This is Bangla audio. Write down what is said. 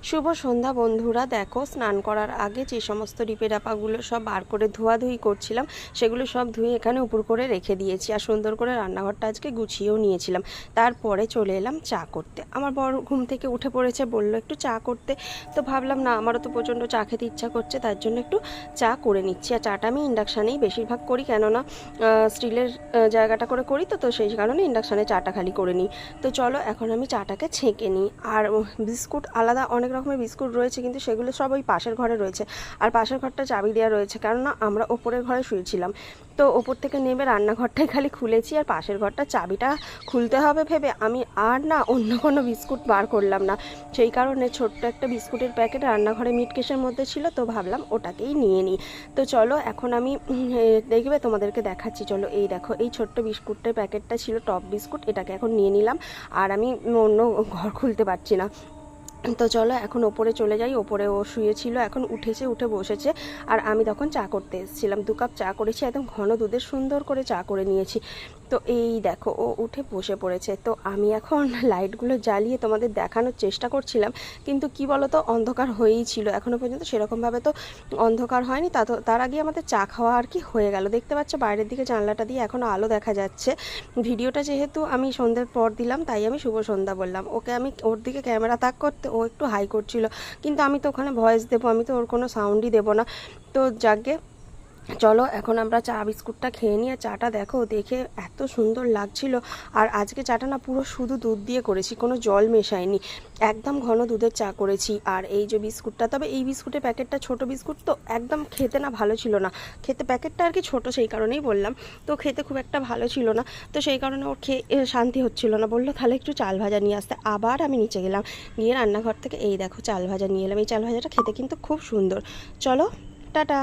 শুভ সন্ধ্যা বন্ধুরা। দেখো, স্নান করার আগে যে সমস্ত ডিপে ডাপাগুলো সব বার করে ধোয়াধুয়ি করছিলাম, সেগুলো সব ধুয়ে এখানে উপর করে রেখে দিয়েছি। আর সুন্দর করে রান্নাঘরটা আজকে গুছিয়েও নিয়েছিলাম। তারপরে চলে এলাম চা করতে। আমার বড় ঘুম থেকে উঠে পড়েছে, বললো একটু চা করতে। তো ভাবলাম না, আমারও তো প্রচণ্ড চা খেতে ইচ্ছা করছে, তার জন্য একটু চা করে নিচ্ছি। আর চাটা আমি ইন্ডাকশানেই বেশিরভাগ করি, কেননা স্টিলের জায়গাটা করে করি, তো সেই কারণে ইন্ডাকশানে চাটা খালি করে নিই। তো চলো এখন আমি চাটাকে ছেঁকে নিই। আর বিস্কুট আলাদা অনেক রকমের বিস্কুট রয়েছে, কিন্তু সেগুলো সব ওই পাশের ঘরে রয়েছে। আর পাশের ঘরটা চাবি দেওয়া রয়েছে, কেননা আমরা ওপরের ঘরে শুয়েছিলাম। তো ওপর থেকে নেমে রান্নাঘরটাই খালি খুলেছি, আর পাশের ঘরটা চাবিটা খুলতে হবে ভেবে আমি আর না অন্য কোনো বিস্কুট বার করলাম না। সেই কারণে ছোট্ট একটা বিস্কুটের প্যাকেট রান্নাঘরে মিটকেসের মধ্যে ছিল, তো ভাবলাম ওটাকেই নিয়ে নিই। তো চলো এখন আমি দেখবে তোমাদেরকে দেখাচ্ছি। চলো, এই দেখো, এই ছোট্ট বিস্কুটের প্যাকেটটা ছিল টপ বিস্কুট, এটাকে এখন নিয়ে নিলাম। আর আমি অন্য ঘর খুলতে পারছি না। তো চলো এখন ওপরে চলে যাই। ওপরে ও শুয়েছিল, এখন উঠেছে, উঠে বসেছে। আর আমি তখন চা করতে এসেছিলাম, 2 কাপ চা করেছি, একদম ঘন দুধের সুন্দর করে চা করে নিয়েছি। তো এই দেখো, ও উঠে বসে পড়েছে। তো আমি এখন লাইটগুলো জ্বালিয়ে তোমাদের দেখানোর চেষ্টা করছিলাম, কিন্তু কি বলো তো, অন্ধকার হয়েই ছিল। এখনও পর্যন্ত সেরকমভাবে তো অন্ধকার হয়নি। তার আগে আমাদের চা খাওয়া আর কি হয়ে গেল। দেখতে পাচ্ছ বাইরের দিকে জানলাটা দিয়ে এখনও আলো দেখা যাচ্ছে। ভিডিওটা যেহেতু আমি সন্ধ্যের পর দিলাম, তাই আমি শুভ সন্ধ্যা বললাম। ওকে আমি ওর দিকে ক্যামেরা তাক করতে, ও একটু হাই করছিল, কিন্তু আমি তো ওখানে ভয়েস দেবো, আমি তো ওর কোনো সাউন্ডই দেবো না। তো যাকে চলো এখন আমরা চা বিস্কুটটা খেয়ে নিয়ে, চাটা দেখো, দেখে এত সুন্দর লাগছিল। আর আজকে চাটা না পুরো শুধু দুধ দিয়ে করেছি, কোনো জল মেশাইনি, একদম ঘন দুধের চা করেছি। আর এই যে বিস্কুটটা, তবে এই বিস্কুটের প্যাকেটটা ছোট বিস্কুট, তো একদম খেতে না ভালো ছিল না। খেতে প্যাকেটটা আর কি ছোট, সেই কারণেই বললাম। তো খেতে খুব একটা ভালো ছিল না, তো সেই কারণে ওর খেয়ে শান্তি হচ্ছিল না। বললো তাহলে একটু চাল ভাজা নিয়ে আসতে। আবার আমি নিচে গেলাম, গিয়ে রান্নাঘর থেকে এই দেখো চাল ভাজা নিয়ে এলাম। এই চাল ভাজাটা খেতে কিন্তু খুব সুন্দর। চলো, টাটা।